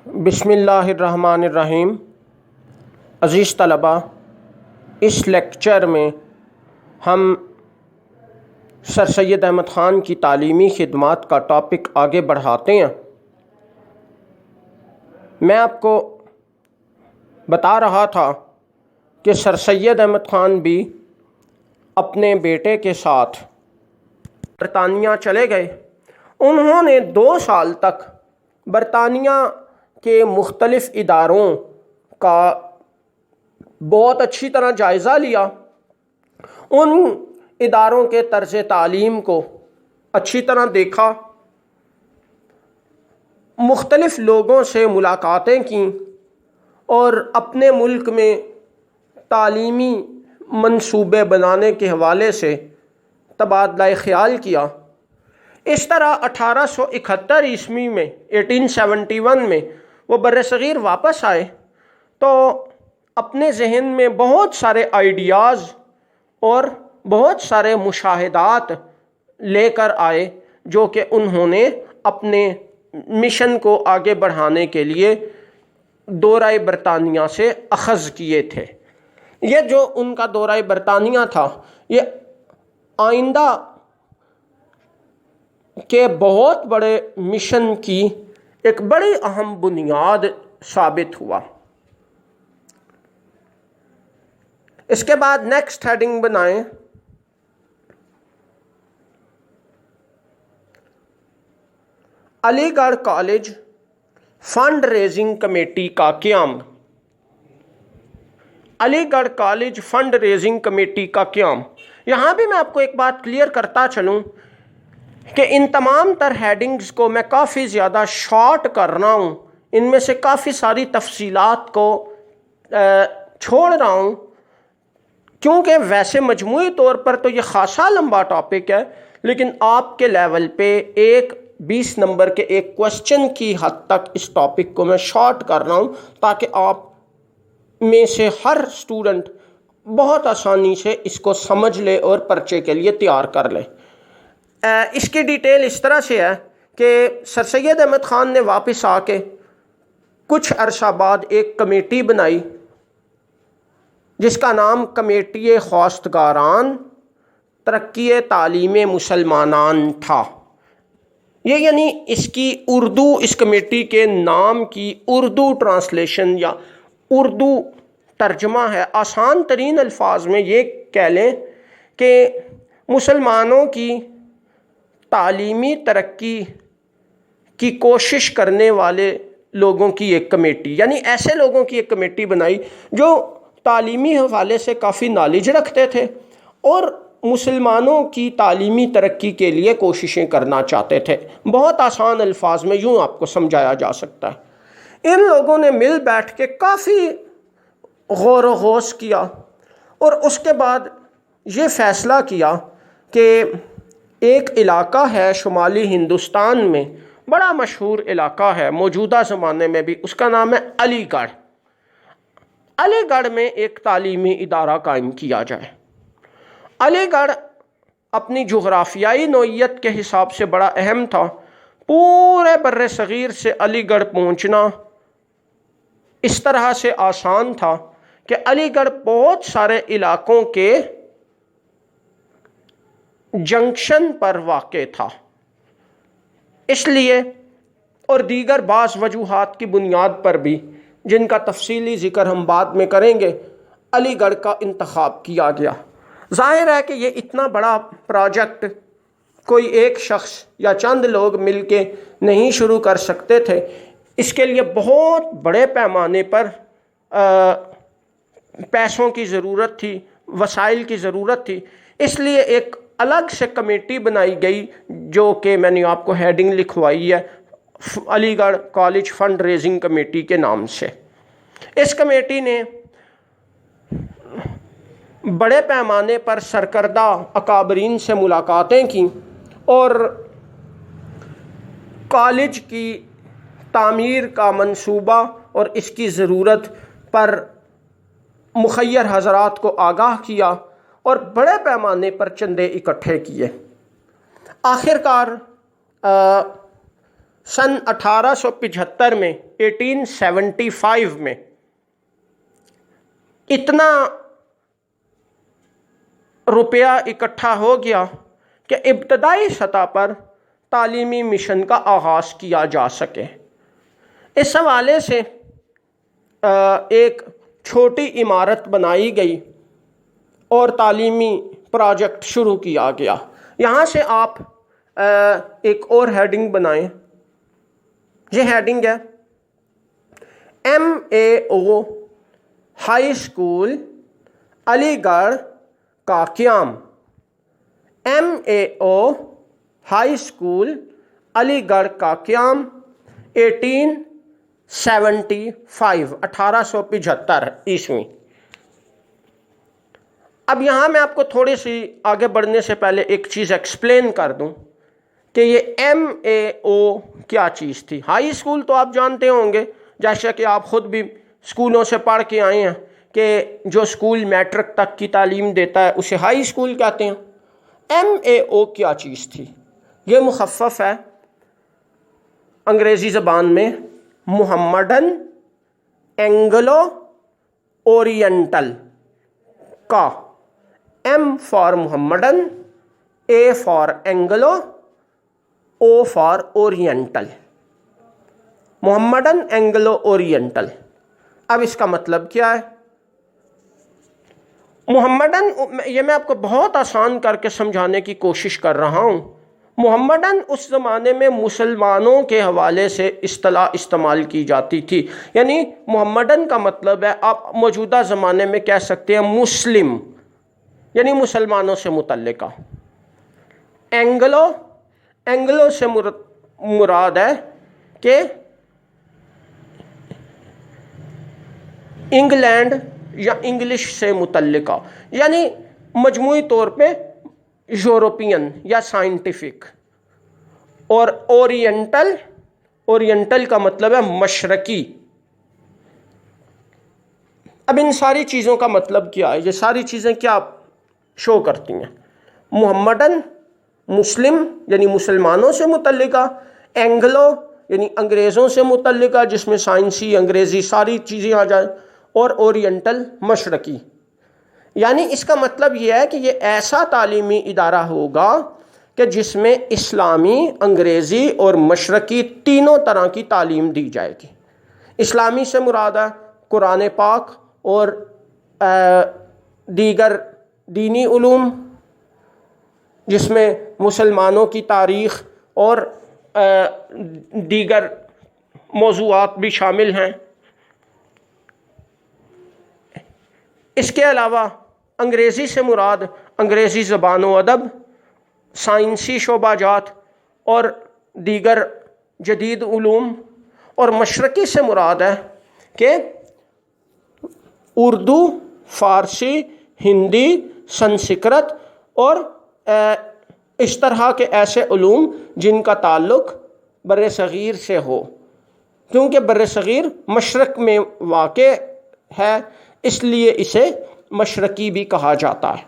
بسم اللہ الرحمن الرحیم۔ عزیز طلباء، اس لیکچر میں ہم سر سید احمد خان کی تعلیمی خدمات کا ٹاپک آگے بڑھاتے ہیں۔ میں آپ کو بتا رہا تھا کہ سر سید احمد خان بھی اپنے بیٹے کے ساتھ برطانیہ چلے گئے۔ انہوں نے 2 سال تک برطانیہ کے مختلف اداروں کا بہت اچھی طرح جائزہ لیا، ان اداروں کے طرز تعلیم کو اچھی طرح دیکھا، مختلف لوگوں سے ملاقاتیں کیں اور اپنے ملک میں تعلیمی منصوبے بنانے کے حوالے سے تبادلہ خیال کیا۔ اس طرح 1871 عیسوی میں 1871 میں وہ برصغیر واپس آئے تو اپنے ذہن میں بہت سارے آئیڈیاز اور بہت سارے مشاہدات لے کر آئے جو کہ انہوں نے اپنے مشن کو آگے بڑھانے کے لیے دورہ برطانیہ سے اخذ کیے تھے۔ یہ جو ان کا دورہ برطانیہ تھا، یہ آئندہ کے بہت بڑے مشن کی ایک بڑی اہم بنیاد ثابت ہوا۔ اس کے بعد نیکسٹ ہیڈنگ بنائیں علی گڑھ کالج فنڈ ریزنگ کمیٹی کا قیام۔ علی گڑھ کالج فنڈ ریزنگ کمیٹی کا قیام۔ یہاں بھی میں آپ کو ایک بات کلیئر کرتا چلوں کہ ان تمام تر ہیڈنگز کو میں کافی زیادہ شارٹ کر رہا ہوں، ان میں سے کافی ساری تفصیلات کو چھوڑ رہا ہوں، کیونکہ ویسے مجموعی طور پر تو یہ خاصا لمبا ٹاپک ہے، لیکن آپ کے لیول پہ 20 نمبر کے ایک کوشچن کی حد تک اس ٹاپک کو میں شارٹ کر رہا ہوں تاکہ آپ میں سے ہر اسٹوڈنٹ بہت آسانی سے اس کو سمجھ لے اور پرچے کے لیے تیار کر لے۔ اس کی ڈیٹیل اس طرح سے ہے کہ سر سید احمد خان نے واپس آ کے کچھ عرصہ بعد ایک کمیٹی بنائی جس کا نام کمیٹی خواستگاران ترقی تعلیم مسلمانان تھا۔ یہ یعنی اس کی اردو، اس کمیٹی کے نام کی اردو ٹرانسلیشن یا اردو ترجمہ ہے۔ آسان ترین الفاظ میں یہ کہہ لیں کہ مسلمانوں کی تعلیمی ترقی کی کوشش کرنے والے لوگوں کی ایک کمیٹی، یعنی ایسے لوگوں کی ایک کمیٹی بنائی جو تعلیمی حوالے سے کافی نالج رکھتے تھے اور مسلمانوں کی تعلیمی ترقی کے لیے کوششیں کرنا چاہتے تھے۔ بہت آسان الفاظ میں یوں آپ کو سمجھایا جا سکتا ہے۔ ان لوگوں نے مل بیٹھ کے کافی غور و خوض کیا اور اس کے بعد یہ فیصلہ کیا کہ ایک علاقہ ہے شمالی ہندوستان میں، بڑا مشہور علاقہ ہے موجودہ زمانے میں بھی، اس کا نام ہے علی گڑھ۔ علی گڑھ میں ایک تعلیمی ادارہ قائم کیا جائے۔ علی گڑھ اپنی جغرافیائی نوعیت کے حساب سے بڑا اہم تھا۔ پورے بر صغیر سے علی گڑھ پہنچنا اس طرح سے آسان تھا کہ علی گڑھ بہت سارے علاقوں کے جنکشن پر واقع تھا، اس لیے اور دیگر بعض وجوہات کی بنیاد پر بھی جن کا تفصیلی ذکر ہم بعد میں کریں گے، علی گڑھ کا انتخاب کیا گیا۔ ظاہر ہے کہ یہ اتنا بڑا پروجیکٹ کوئی ایک شخص یا چند لوگ مل کے نہیں شروع کر سکتے تھے، اس کے لیے بہت بڑے پیمانے پر پیسوں کی ضرورت تھی، وسائل کی ضرورت تھی، اس لیے ایک الگ سے کمیٹی بنائی گئی جو کہ میں نے آپ کو ہیڈنگ لکھوائی ہے علی گڑھ کالج فنڈ ریزنگ کمیٹی کے نام سے۔ اس کمیٹی نے بڑے پیمانے پر سرکردہ اکابرین سے ملاقاتیں کیں اور کالج کی تعمیر کا منصوبہ اور اس کی ضرورت پر مخیر حضرات کو آگاہ کیا اور بڑے پیمانے پر چندے اکٹھے کیے۔ آخر کار सन 1875 में 1875 में इतना रुपया इकट्ठा हो गया कि इब्तदाई सतह पर तालीमी मिशन का आगाज़ किया जा सके। इस हवाले से एक छोटी इमारत बनाई गई और तालीमी प्रोजेक्ट शुरू किया गया। यहाँ से आप एक और हेडिंग बनाएं। ये हेडिंग है MAO हाई स्कूल अलीगढ़ का क़याम। MAO हाई स्कूल अलीगढ़ का क़याम 1875 ईस्वी। अब यहाँ मैं आपको थोड़ी सी आगे बढ़ने से पहले एक चीज़ एक्सप्लेन कर दूँ कि ये MAO क्या चीज़ थी। हाई स्कूल तो आप जानते होंगे, जैसे कि आप ख़ुद भी स्कूलों से पढ़ के आए हैं कि जो स्कूल मैट्रिक तक की तालीम देता है उसे हाई स्कूल कहते हैं। MAO क्या चीज़ थी? ये मुखफ़फ़ है अंग्रेज़ी ज़बान में मुहम्मडन एंग्लो ओरिएंटल का। M for मुहम्मडन, A for Anglo, O for oriental. मुहम्मडन Anglo oriental. अब इसका मतलब क्या है? मुहम्मडन, ये मैं आपको बहुत आसान करके समझाने की कोशिश कर रहा हूँ। मुहम्मडन उस ज़माने में मुसलमानों के हवाले से इस्तिलाह इस्तेमाल की जाती थी। यानी मुहम्मडन का मतलब है, आप मौजूदा ज़माने में कह सकते हैं मुस्लिम, यानी मुसलमानों से मुतल्लिका। एंग्लो, एंग्लो से मुराद है कि इंग्लैंड या इंग्लिश से मुतल्लिका, यानी मजमूई तौर पे यूरोपियन या साइंटिफिक। और ओरिएंटल, ओरिएंटल का मतलब है मशरकी। अब इन सारी चीज़ों का मतलब क्या है? ये सारी चीज़ें क्या शो करती हैं? मुहम्मडन मुस्लिम यानी मुसलमानों से मुतल्लिका, एंग्लो यानी अंग्रेज़ों से मुतल्लिका जिसमें साइंसी अंग्रेज़ी सारी चीज़ें आ जाए, और ओरिएंटल मशरकी। यानी इसका मतलब यह है कि ये ऐसा तालीमी इदारा होगा कि जिसमें इस्लामी, अंग्रेज़ी और मशरकी तीनों तरह की तालीम दी जाएगी। इस्लामी से मुराद है कुरान पाक और दीगर दीनी उलूम, जिसमें मुसलमानों की तारीख़ और दीगर मौज़ूआत भी शामिल हैं। इसके अलावा अंग्रेज़ी से मुराद अंग्रेज़ी ज़बान व अदब, साइंसी शोबाजात और दीगर जदीद उलूम, और मशरक़ी से मुराद है कि उर्दू, फ़ारसी, हिंदी, संस्कृत और इस तरह के ऐसे उलूम जिनका ताल्लुक़ बर्र-ए-सग़ीर से हो, क्योंकि बर्र-ए-सग़ीर मशरक़ में वाक़े है, इसलिए इसे मशरक़ी भी कहा जाता है,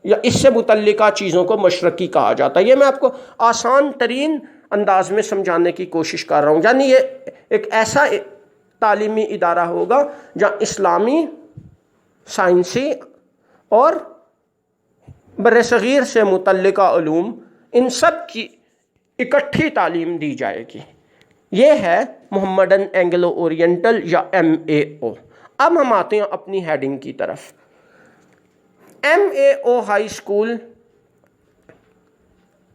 या इससे मुतल्लिका चीज़ों को मशरक़ी कहा जाता है। ये मैं आपको आसान तरीन अंदाज में समझाने की कोशिश कर रहा हूँ। यानी ये एक ऐसा तालीमी इदारा होगा जहाँ इस्लामी, साइंसी और बर्र-ए-सग़ीर से मुतल्लिका उलूम, इन सब की इकट्ठी तालीम दी जाएगी। ये है मुहम्मडन एंग्लो ओरिएंटल या MAO। अब हम आते हैं अपनी हेडिंग की तरफ। MAO हाई स्कूल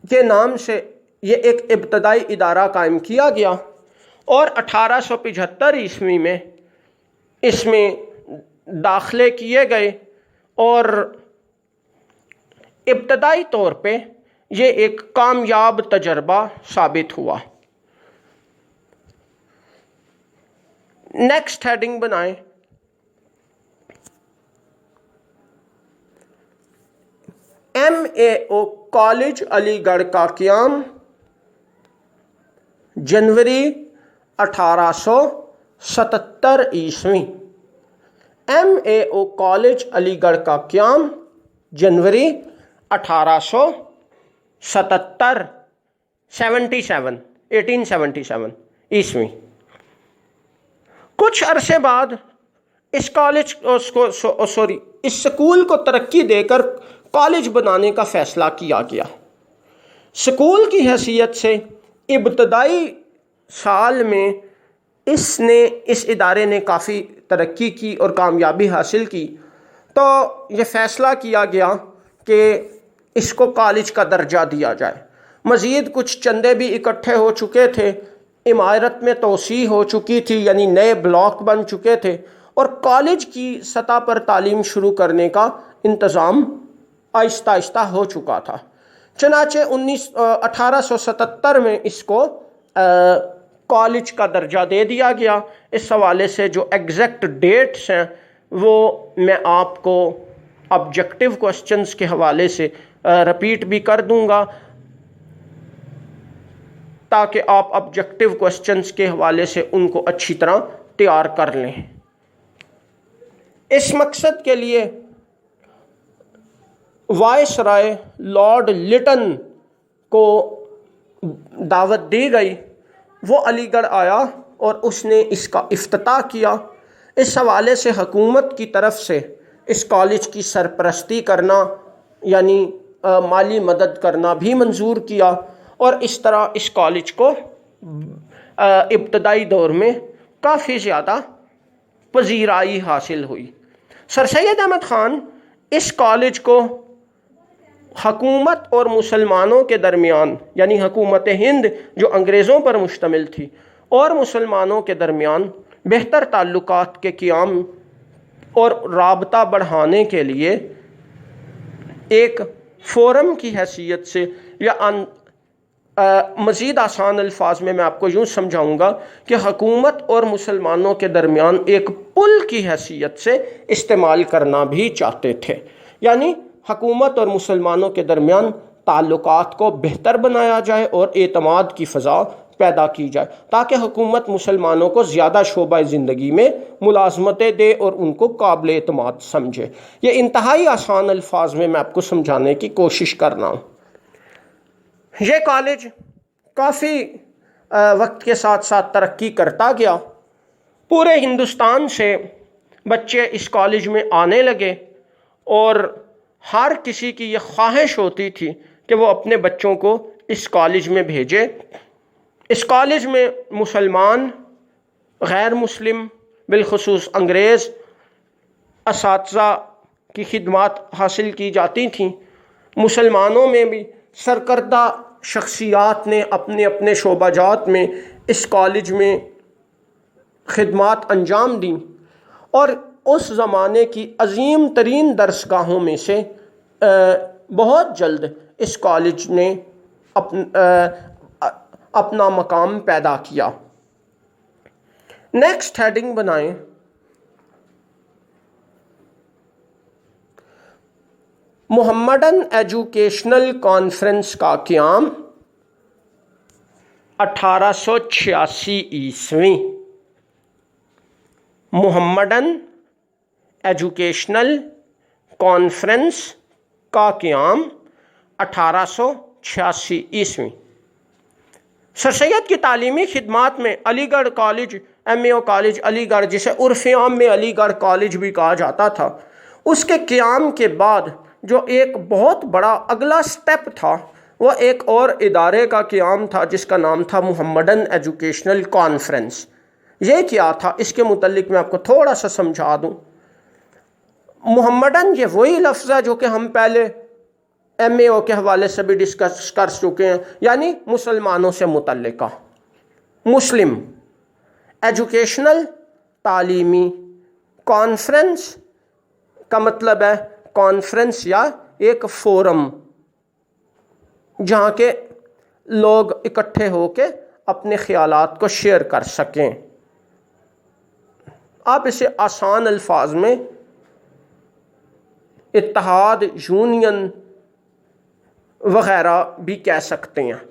के नाम से ये एक इब्तदाई इदारा कायम किया गया और 1875 ईस्वी में इसमें दाखिले किए गए, और इब्तदाई तौर पे ये एक कामयाब तजर्बा साबित हुआ। नेक्स्ट हेडिंग बनाएं। MAO कॉलेज अलीगढ़ का क़याम जनवरी 1877 ईस्वी। MAO कॉलेज अलीगढ़ का क़याम जनवरी 1877 77 1877 ईस्वी। कुछ अरसे बाद इस कॉलेज इस स्कूल को तरक्की देकर कॉलेज बनाने का फैसला किया गया। स्कूल की हैसियत से इब्तदाई साल में इस इदारे ने काफ़ी तरक्की की और कामयाबी हासिल की, तो ये फ़ैसला किया गया कि इसको कॉलेज का दर्जा दिया जाए। मज़ीद कुछ चंदे भी इकट्ठे हो चुके थे, इमारत में तोसी हो चुकी थी, यानी नए ब्लॉक बन चुके थे, और कॉलेज की सतह पर तालीम शुरू करने का इंतज़ाम आहिस्ता आहिस्ता हो चुका था। चनाचे 1877 में इसको कॉलेज का दर्जा दे दिया गया। इस हवाले से जो एग्जैक्ट डेट्स हैं वो मैं आपको ऑब्जेक्टिव क्वेश्चंस के हवाले से रिपीट भी कर दूंगा, ताकि आप ऑब्जेक्टिव क्वेश्चंस के हवाले से उनको अच्छी तरह तैयार कर लें। इस मकसद के लिए वायसराय लॉर्ड लिटन को दावत दी गई। वो अलीगढ़ आया और उसने इसका इफ्तिताह किया। इस हवाले से हुकूमत की तरफ से इस कॉलेज की सरपरस्ती करना यानी माली मदद करना भी मंजूर किया, और इस तरह इस कॉलेज को इब्तदाई दौर में काफ़ी ज़्यादा पजीराई हासिल हुई। सर सैयद अहमद ख़ान इस कॉलेज को हुकूमत और मुसलमानों के दरमियान, यानी हुकूमत हिंद जो अंग्रेज़ों पर मुश्तमिल थी और मुसलमानों के दरमियान बेहतर ताल्लुकात के क़याम और राबता बढ़ाने के लिए एक फ़ोरम की हैसियत से, या मज़ीद आसान अल्फाज में मैं आपको यूँ समझाऊँगा कि हुकूमत और मुसलमानों के दरमियान एक पुल की हैसियत से इस्तेमाल करना भी चाहते थे। यानी हुकूमत और मुसलमानों के दरमियान ताल्लुकात को बेहतर बनाया जाए और एतमाद की फ़ज़ा पैदा की जाए, ताकि हुकूमत मुसलमानों को ज़्यादा शोबा ज़िंदगी में मुलाज़मतें दे और उनको काबिल एतमाद समझे। ये इंतहाई आसान अल्फाज में मैं आपको समझाने की कोशिश कर रहा हूँ। ये कॉलेज काफ़ी वक्त के साथ साथ तरक्की करता गया। पूरे हिंदुस्तान से बच्चे इस कॉलेज में आने लगे और हर किसी की ये ख्वाहिश होती थी कि वो अपने बच्चों को इस कॉलेज में भेजे। इस कॉलेज में मुसलमान, गैर मुस्लिम, बिलखुसूस अंग्रेज़ असातिज़ा की खिदमात हासिल की जाती थीं। मुसलमानों में भी सरकर्दा शख्सियात ने अपने अपने शोबाजात में इस कॉलेज में खिदमात अंजाम दी, और उस ज़माने की अजीम तरीन दरसगाहों में से बहुत जल्द इस कॉलेज ने अपना मकाम पैदा किया। नेक्स्ट हेडिंग बनाएं, मुहम्मदन एजुकेशनल कॉन्फ्रेंस का क़याम 1886 ईस्वी। मुहम्मदन एजुकेशनल कॉन्फ्रेंस का क़याम 1886 ईस्वी। सर सैयद की तालीमी खिदमात में Aligarh college, MAO college Aligarh, जिसे उर्फ़ आम में अलीगढ़ कॉलेज भी कहा जाता था, उसके क़याम के बाद जो एक बहुत बड़ा अगला स्टेप था वह एक और इदारे का क़याम था जिसका नाम था मुहम्मदन एजुकेशनल कॉन्फ्रेंस। ये क्या था, इसके मुतल्लिक मैं आपको थोड़ा सा समझा दूँ। मुहम्मदन ये वही लफ्ज़ है जो कि हम पहले MAO के हवाले से भी डिस्कस कर चुके हैं, यानी मुसलमानों से मुतल्लिका। मुस्लिम एजुकेशनल तालीमी, कॉन्फ्रेंस का मतलब है कॉन्फ्रेंस या एक फोरम जहाँ के लोग इकट्ठे होके अपने ख्यालात को शेयर कर सकें। आप इसे आसान अल्फाज में इत्तेहाद, यूनियन वगैरह भी कह सकते हैं।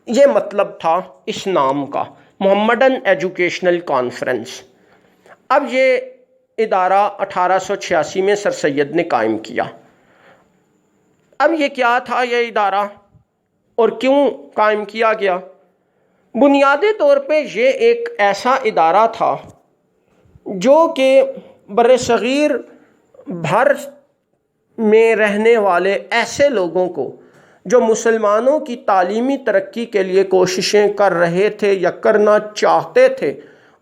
ये मतलब था इस नाम का, मुहम्मदन एजुकेशनल कॉन्फ्रेंस। अब ये इदारा 1886 में सर सैयद ने कायम किया। अब ये क्या था ये इदारा और क्यों कायम किया गया? بنیادی طور پہ یہ ایک ایسا ادارہ تھا جو کہ بر صغیر بھر میں رہنے والے ایسے لوگوں کو جو مسلمانوں کی تعلیمی ترقی کے لیے کوششیں کر رہے تھے یا کرنا چاہتے تھے،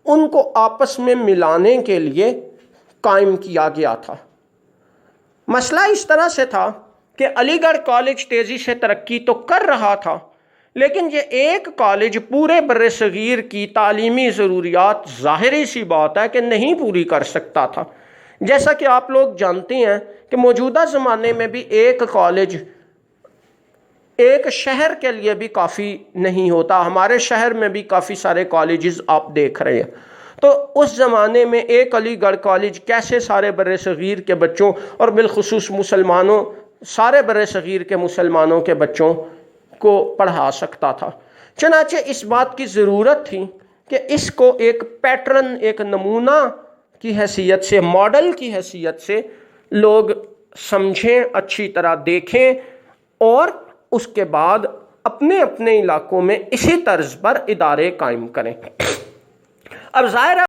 ان کو آپس میں ملانے کے لیے قائم کیا گیا تھا۔ مسئلہ اس طرح سے تھا کہ علی گڑھ کالج تیزی سے ترقی تو کر رہا تھا، لیکن یہ ایک کالج پورے بر صغیر کی تعلیمی ضروریات ظاہری سی بات ہے کہ نہیں پوری کر سکتا تھا۔ جیسا کہ آپ لوگ جانتے ہیں کہ موجودہ زمانے میں بھی ایک کالج ایک شہر کے لیے بھی کافی نہیں ہوتا۔ ہمارے شہر میں بھی کافی سارے کالجز آپ دیکھ رہے ہیں، تو اس زمانے میں ایک علی گڑھ کالج کیسے سارے بر صغیر کے بچوں اور بالخصوص مسلمانوں، سارے بر صغیر کے مسلمانوں کے بچوں کو پڑھا سکتا تھا؟ چنانچہ اس بات کی ضرورت تھی کہ اس کو ایک پیٹرن، ایک نمونہ کی حیثیت سے، ماڈل کی حیثیت سے لوگ سمجھیں، اچھی طرح دیکھیں، اور اس کے بعد اپنے اپنے علاقوں میں اسی طرز پر ادارے قائم کریں۔ اب ظاہر ہے